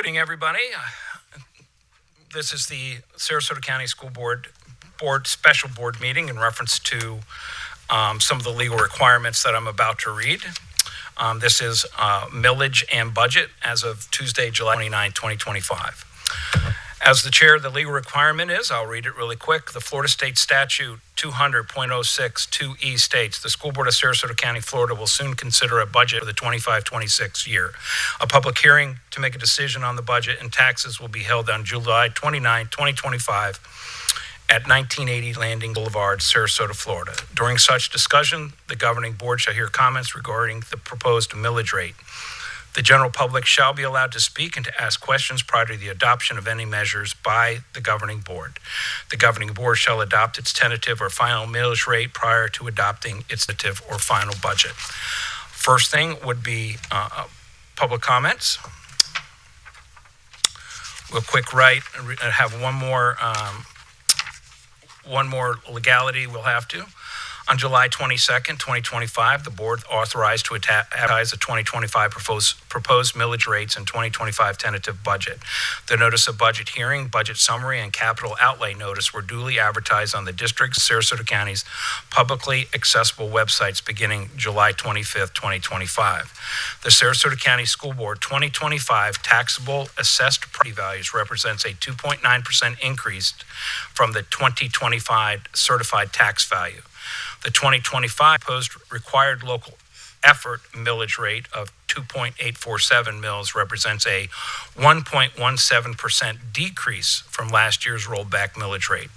Good evening, everybody. This is the Sarasota County School Board special board meeting in reference to some of the legal requirements that I'm about to read. This is millage and budget as of Tuesday, July 29, 2025. As the chair, the legal requirement is, I'll read it really quick. The Florida State Statute 200.062E states, the School Board of Sarasota County, Florida will soon consider a budget for the 25-26 year. A public hearing to make a decision on the budget and taxes will be held on July 29, 2025 at 1980 Landing Boulevard, Sarasota, Florida. During such discussion, the governing board shall hear comments regarding the proposed millage rate. The general public shall be allowed to speak and to ask questions prior to the adoption of any measures by the governing board. The governing board shall adopt its tentative or final millage rate prior to adopting its tentative or final budget. First thing would be public comments. We'll quick write and have one more legality we'll have to. On July 22nd, 2025, the board authorized to advertise the 2025 proposed millage rates and 2025 tentative budget. The notice of budget hearing, budget summary, and capital outlay notice were duly advertised on the district Sarasota County's publicly accessible websites beginning July 25th, 2025. The Sarasota County School Board 2025 taxable assessed property values represents a 2.9% increase from the 2025 certified tax value. The 2025 proposed required local effort millage rate of 2.847 mils represents a 1.17% decrease from last year's rollback millage rate.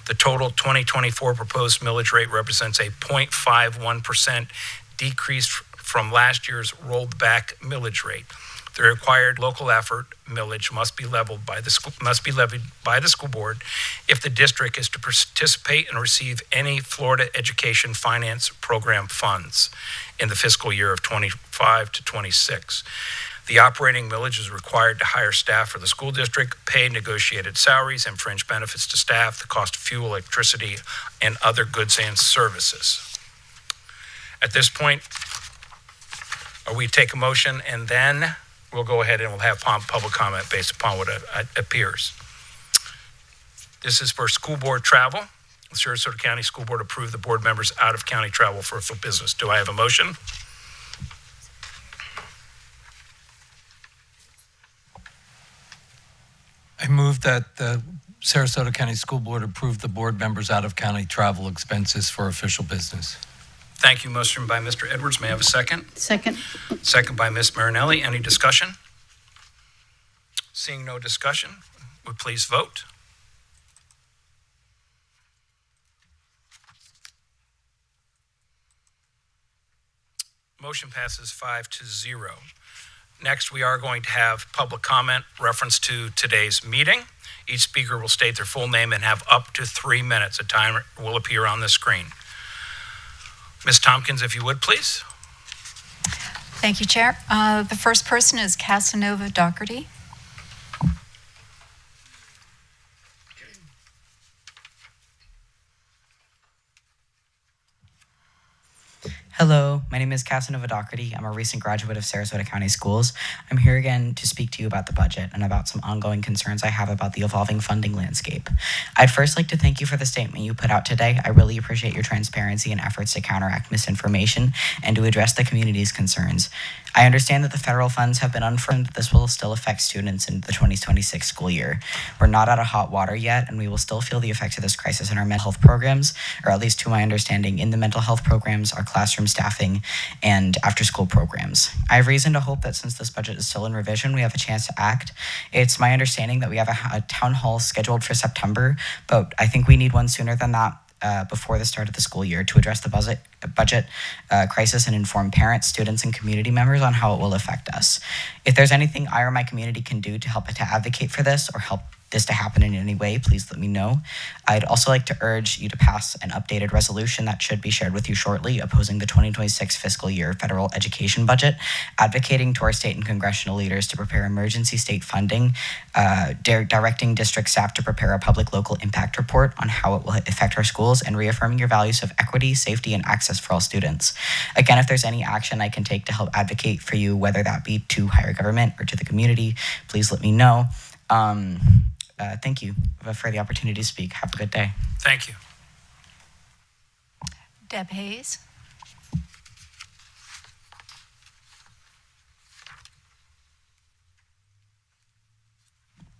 The total 2024 proposed millage rate represents a 0.51% decrease from last year's rolled back millage rate. The required local effort millage must be levied by the school board if the district is to participate and receive any Florida Education Finance Program funds in the fiscal year of 25 to 26. The operating millage is required to hire staff for the school district, pay negotiated salaries and fringe benefits to staff, the cost of fuel, electricity, and other goods and services. At this point, we take a motion and then we'll go ahead and we'll have public comment based upon what appears. This is for school board travel. The Sarasota County School Board approved the board members out of county travel for official business. Do I have a motion? I move that the Sarasota County School Board approve the board members out of county travel expenses for official business. Thank you. Motion by Mr. Edwards. May I have a second? Second. Second by Ms. Marinelli. Any discussion? Seeing no discussion, would please vote. Motion passes 5-0. Next, we are going to have public comment reference to today's meeting. Each speaker will state their full name and have up to 3 minutes. A timer will appear on the screen. Ms. Tompkins, if you would, please. Thank you, Chair. The first person is Casanova Doherty. Hello, my name is Casanova Doherty. I'm a recent graduate of Sarasota County Schools. I'm here again to speak to you about the budget and about some ongoing concerns I have about the evolving funding landscape. I'd first like to thank you for the statement you put out today. I really appreciate your transparency and efforts to counteract misinformation and to address the community's concerns. I understand that the federal funds have been unfirmed, but this will still affect students in the 2026 school year. We're not out of hot water yet, and we will still feel the effects of this crisis in our mental health programs, or at least to my understanding, in the mental health programs, our classroom staffing, and after-school programs. I have reason to hope that since this budget is still in revision, we have a chance to act. It's my understanding that we have a town hall scheduled for September, but I think we need one sooner than that. Before the start of the school year to address the budget crisis and inform parents, students, and community members on how it will affect us. If there's anything I or my community can do to help to advocate for this or help this to happen in any way, please let me know. I'd also like to urge you to pass an updated resolution that should be shared with you shortly, opposing the 2026 fiscal year federal education budget, advocating to our state and congressional leaders to prepare emergency state funding, directing district staff to prepare a public local impact report on how it will affect our schools, and reaffirming your values of equity, safety, and access for all students. Again, if there's any action I can take to help advocate for you, whether that be to higher government or to the community, please let me know. Thank you for the opportunity to speak. Have a good day. Thank you. Deb Hayes.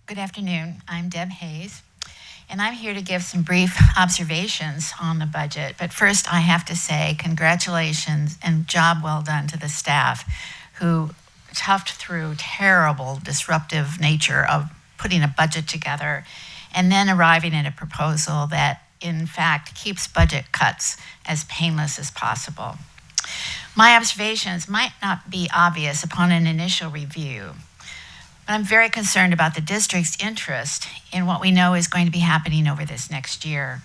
Good afternoon. I'm Deb Hayes, and I'm here to give some brief observations on the budget. But first, I have to say congratulations and job well done to the staff who toughed through terrible disruptive nature of putting a budget together and then arriving at a proposal that, in fact, keeps budget cuts as painless as possible. My observations might not be obvious upon an initial review, but I'm very concerned about the district's interest in what we know is going to be happening over this next year.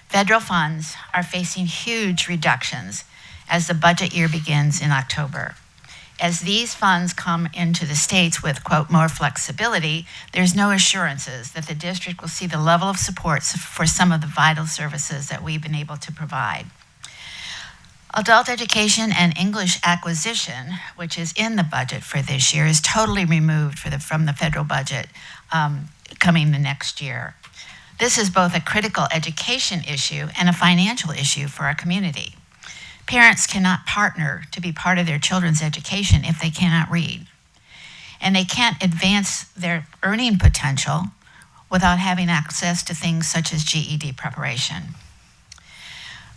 Federal funds are facing huge reductions as the budget year begins in October. As these funds come into the states with, quote, more flexibility, there's no assurances that the district will see the level of support for some of the vital services that we've been able to provide. Adult education and English acquisition, which is in the budget for this year, is totally removed from the federal budget coming the next year. This is both a critical education issue and a financial issue for our community. Parents cannot partner to be part of their children's education if they cannot read. And they can't advance their earning potential without having access to things such as GED preparation.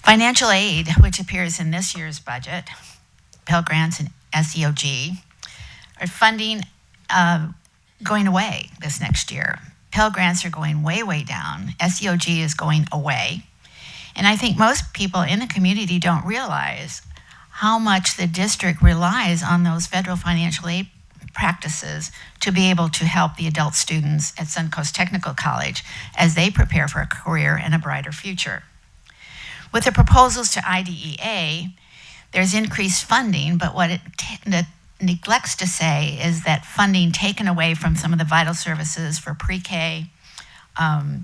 Financial aid, which appears in this year's budget, Pell Grants and SEOG, are funding going away this next year. Pell Grants are going way, way down. SEOG is going away. And I think most people in the community don't realize how much the district relies on those federal financial aid practices to be able to help the adult students at Suncoast Technical College as they prepare for a career and a brighter future. With the proposals to IDEA, there's increased funding, but what it neglects to say is that funding taken away from some of the vital services for pre-K,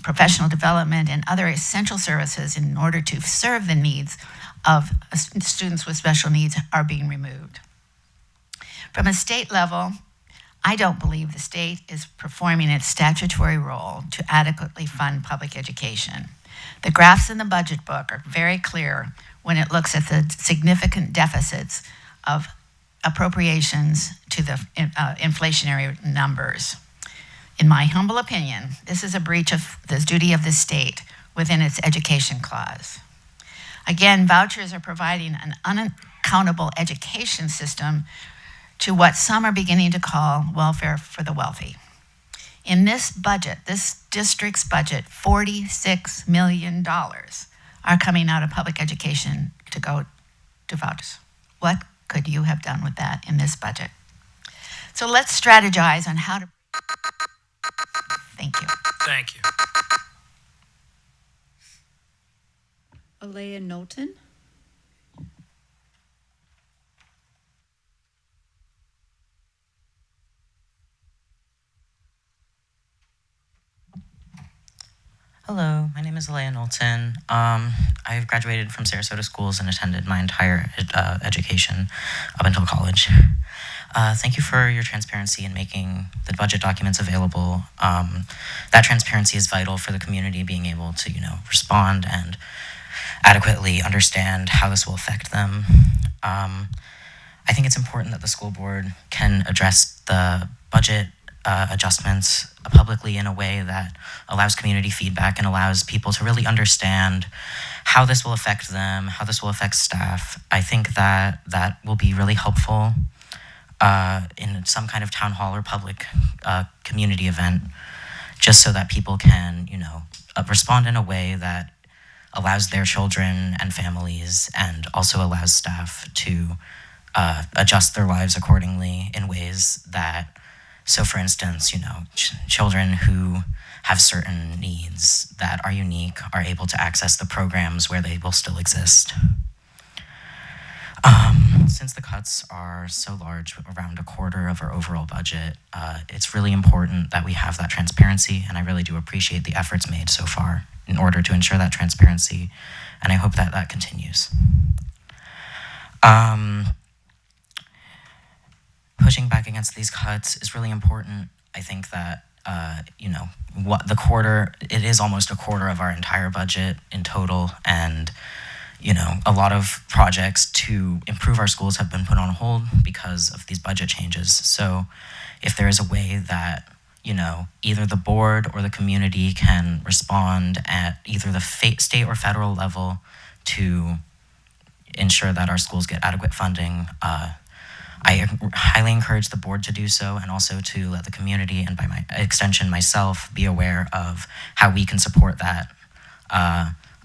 professional development, and other essential services in order to serve the needs of students with special needs are being removed. From a state level, I don't believe the state is performing its statutory role to adequately fund public education. The graphs in the budget book are very clear when it looks at the significant deficits of appropriations to the inflationary numbers. In my humble opinion, this is a breach of the duty of the state within its education clause. Again, vouchers are providing an unaccountable education system to what some are beginning to call welfare for the wealthy. In this budget, this district's budget, $46 million are coming out of public education to go to vouchers. What could you have done with that in this budget? So let's strategize on how to. Thank you. Thank you. Alea Knowlton. Hello, my name is Alea Knowlton. I've graduated from Sarasota schools and attended my entire education up until college. Thank you for your transparency in making the budget documents available. That transparency is vital for the community being able to, respond and adequately understand how this will affect them. I think it's important that the school board can address the budget adjustments publicly in a way that allows community feedback and allows people to really understand how this will affect them, how this will affect staff. I think that will be really helpful in some kind of town hall or public community event, just so that people can, respond in a way that allows their children and families and also allows staff to adjust their lives accordingly in ways that So, for instance, children who have certain needs that are unique are able to access the programs where they will still exist. Since the cuts are so large, around a quarter of our overall budget, it's really important that we have that transparency, and I really do appreciate the efforts made so far in order to ensure that transparency, and I hope that that continues. Pushing back against these cuts is really important. I think that, it is almost a quarter of our entire budget in total, and a lot of projects to improve our schools have been put on hold because of these budget changes. So if there is a way that, either the board or the community can respond at either the state or federal level to ensure that our schools get adequate funding, I highly encourage the board to do so, and also to let the community, and by my extension myself, be aware of how we can support that.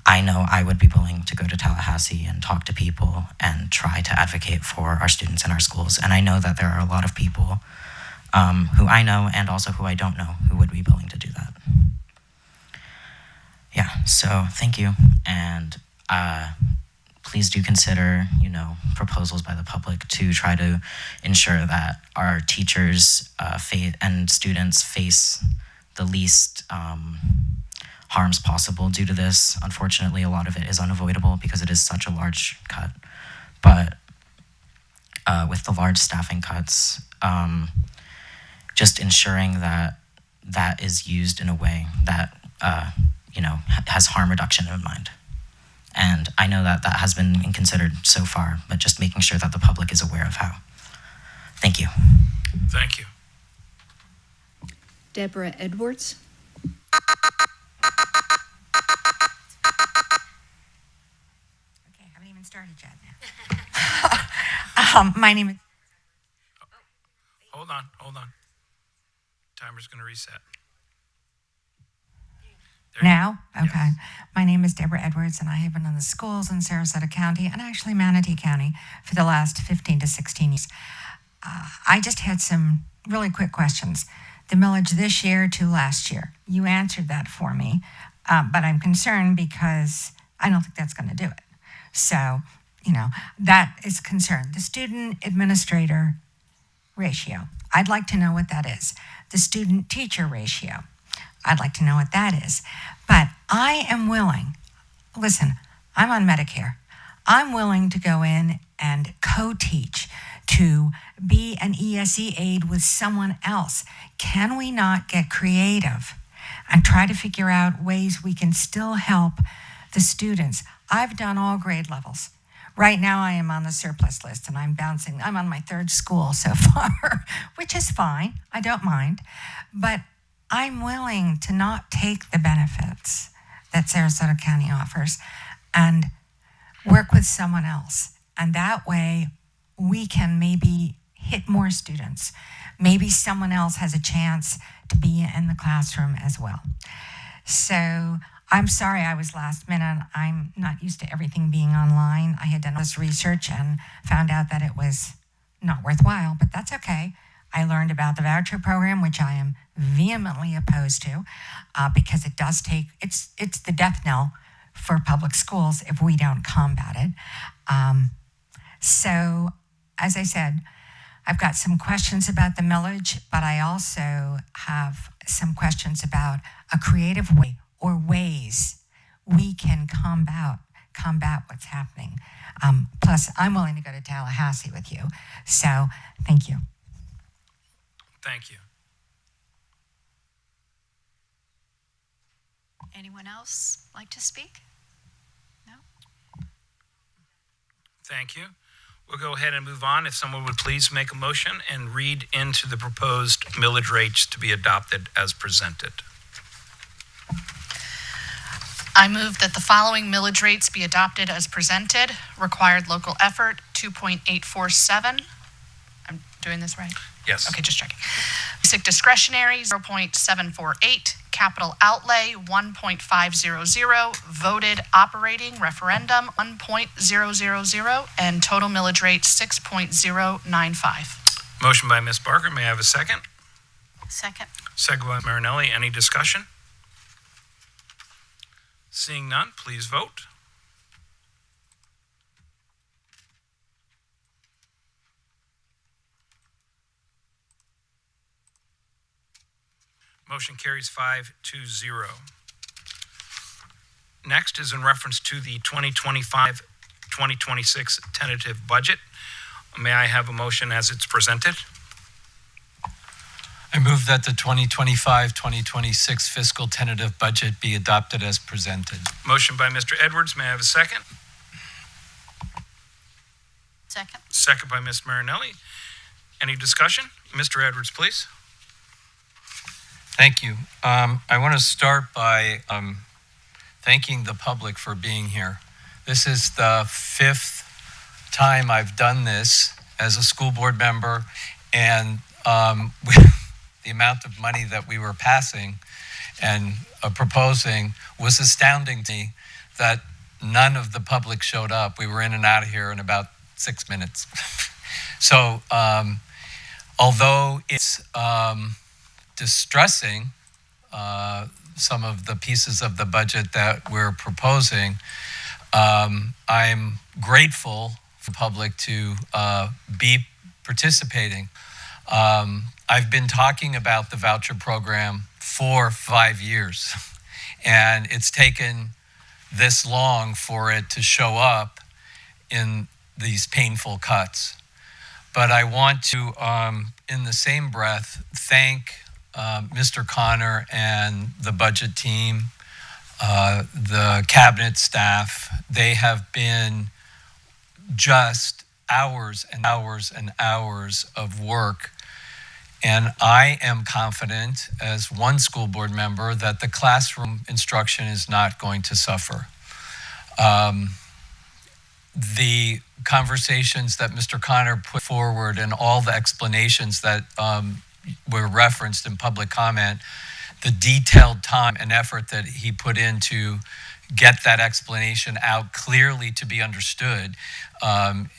I know I would be willing to go to Tallahassee and talk to people and try to advocate for our students in our schools. And I know that there are a lot of people who I know and also who I don't know who would be willing to do that. Yeah, so thank you. And please do consider, proposals by the public to try to ensure that our teachers and students face the least harms possible due to this. Unfortunately, a lot of it is unavoidable because it is such a large cut. But with the large staffing cuts, just ensuring that that is used in a way that, has harm reduction in mind. And I know that that has been considered so far, but just making sure that the public is aware of how. Thank you. Thank you. Deborah Edwards. Okay, haven't even started yet. My name is. Hold on. Timer's going to reset. Now? Okay. Yes. My name is Deborah Edwards, and I have been in the schools in Sarasota County and actually Manatee County for the last 15 to 16 years. I just had some really quick questions. The millage this year to last year. You answered that for me, but I'm concerned because I don't think that's going to do it. So, that is concerned. The student administrator ratio. I'd like to know what that is. The student teacher ratio. I'd like to know what that is. But I am willing, listen, I'm on Medicare. I'm willing to go in and co-teach, to be an ESE aide with someone else. Can we not get creative and try to figure out ways we can still help the students? I've done all grade levels. Right now I am on the surplus list and I'm on my third school so far, which is fine. I don't mind. But I'm willing to not take the benefits that Sarasota County offers and work with someone else. And that way we can maybe hit more students. Maybe someone else has a chance to be in the classroom as well. So I'm sorry I was last minute. I'm not used to everything being online. I had done this research and found out that it was not worthwhile, but that's okay. I learned about the voucher program, which I am vehemently opposed to, because it does take, it's the death knell for public schools if we don't combat it. So, as I said, I've got some questions about the millage, but I also have some questions about a creative way or ways we can combat what's happening. Plus, I'm willing to go to Tallahassee with you. So, thank you. Thank you. Anyone else like to speak? No? Thank you. We'll go ahead and move on. If someone would please make a motion and read into the proposed millage rates to be adopted as presented. I move that the following millage rates be adopted as presented. Required local effort, 2.847. I'm doing this right? Yes. Okay, just checking. Basic discretionary, 0.748. Capital outlay, 1.500. Voted operating referendum, 1.000. And total millage rate, 6.095. Motion by Ms. Barker. May I have a second? Second. Second by Marinelli. Any discussion? Seeing none, please vote. Motion carries 5-0. Next is in reference to the 2025-2026 tentative budget. May I have a motion as it's presented? I move that the 2025-2026 fiscal tentative budget be adopted as presented. Motion by Mr. Edwards. May I have a second? Second. Second by Ms. Marinelli. Any discussion? Mr. Edwards, please. Thank you. I want to start by thanking the public for being here. This is the 5th time I've done this as a school board member, and the amount of money that we were passing and proposing was astounding to me that none of the public showed up. We were in and out of here in about 6 minutes. So although it's distressing, some of the pieces of the budget that we're proposing, I'm grateful for the public to be participating. I've been talking about the voucher program for 5 years, and it's taken this long for it to show up in these painful cuts. But I want to, in the same breath, thank Mr. Connor and the budget team, the cabinet staff. They have been just hours and hours and hours of work. And I am confident, as one school board member, that the classroom instruction is not going to suffer. The conversations that Mr. Connor put forward and all the explanations that were referenced in public comment, the detailed time and effort that he put in to get that explanation out clearly to be understood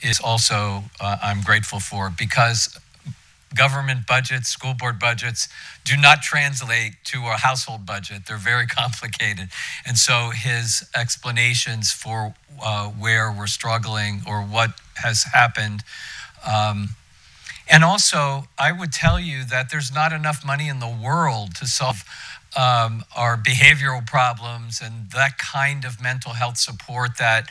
is also, I'm grateful for, because government budgets, school board budgets do not translate to a household budget. They're very complicated. And so his explanations for where we're struggling or what has happened. And also, I would tell you that there's not enough money in the world to solve our behavioral problems and that kind of mental health support that,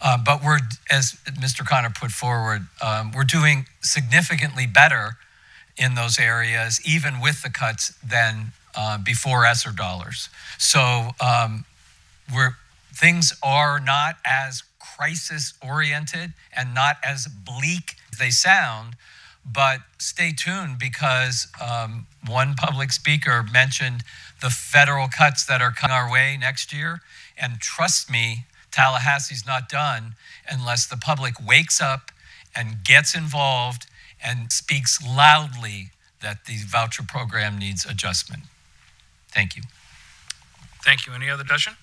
but we're, as Mr. Connor put forward, we're doing significantly better in those areas, even with the cuts, than before ESSER dollars. So things are not as crisis-oriented and not as bleak as they sound, but stay tuned, because one public speaker mentioned the federal cuts that are coming our way next year. And trust me, Tallahassee's not done unless the public wakes up and gets involved and speaks loudly that the voucher program needs adjustment. Thank you. Thank you. Any other discussion?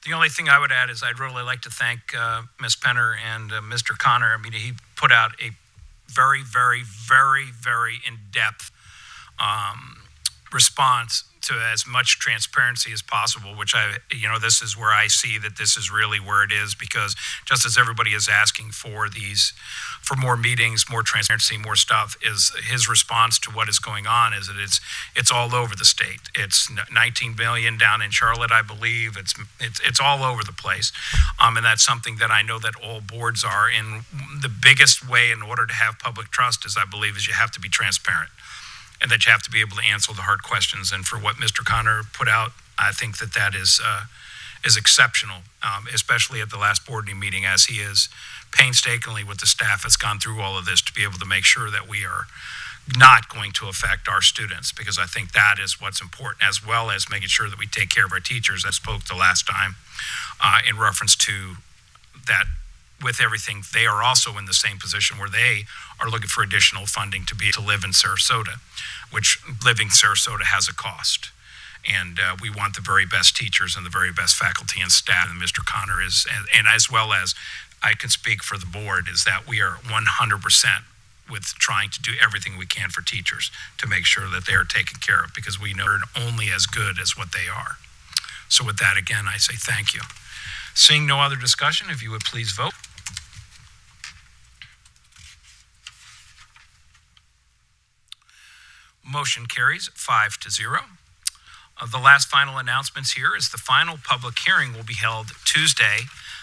The only thing I would add is I'd really like to thank Ms. Penner and Mr. Connor. I mean, he put out a very, very, very, very in-depth response to as much transparency as possible, which this is where I see that this is really where it is, because just as everybody is asking for more meetings, more transparency, more stuff, is his response to what is going on is that it's all over the state. It's 19 billion down in Charlotte, I believe. It's all over the place. And that's something that I know that all boards are. And the biggest way in order to have public trust is, I believe, is you have to be transparent, and that you have to be able to answer the hard questions. And for what Mr. Connor put out, I think that is exceptional, especially at the last board meeting, as he is painstakingly with the staff has gone through all of this to be able to make sure that we are not going to affect our students, because I think that is what's important, as well as making sure that we take care of our teachers. I spoke the last time in reference to that. With everything, they are also in the same position where they are looking for additional funding to be able to live in Sarasota, which living Sarasota has a cost. And we want the very best teachers and the very best faculty and staff, and Mr. Connor is, and as well as I can speak for the board, is that we are 100% with trying to do everything we can for teachers to make sure that they are taken care of, because we know they're only as good as what they are. So with that, again, I say thank you. Seeing no other discussion, if you would please vote. Motion carries 5-0. The last final announcements here is the final public hearing will be held Tuesday,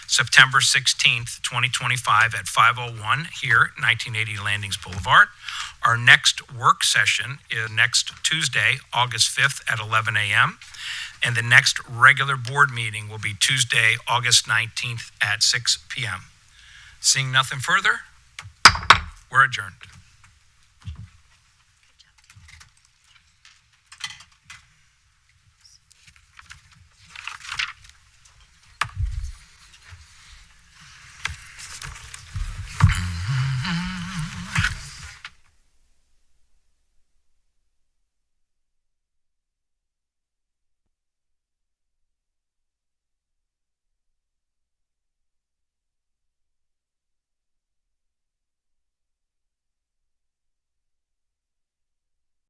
September 16th, 2025 at 5:01 here, 1980 Landings Boulevard. Our next work session is next Tuesday, August 5th at 11 a.m. And the next regular board meeting will be Tuesday, August 19th at 6 p.m. Seeing nothing further, we're adjourned.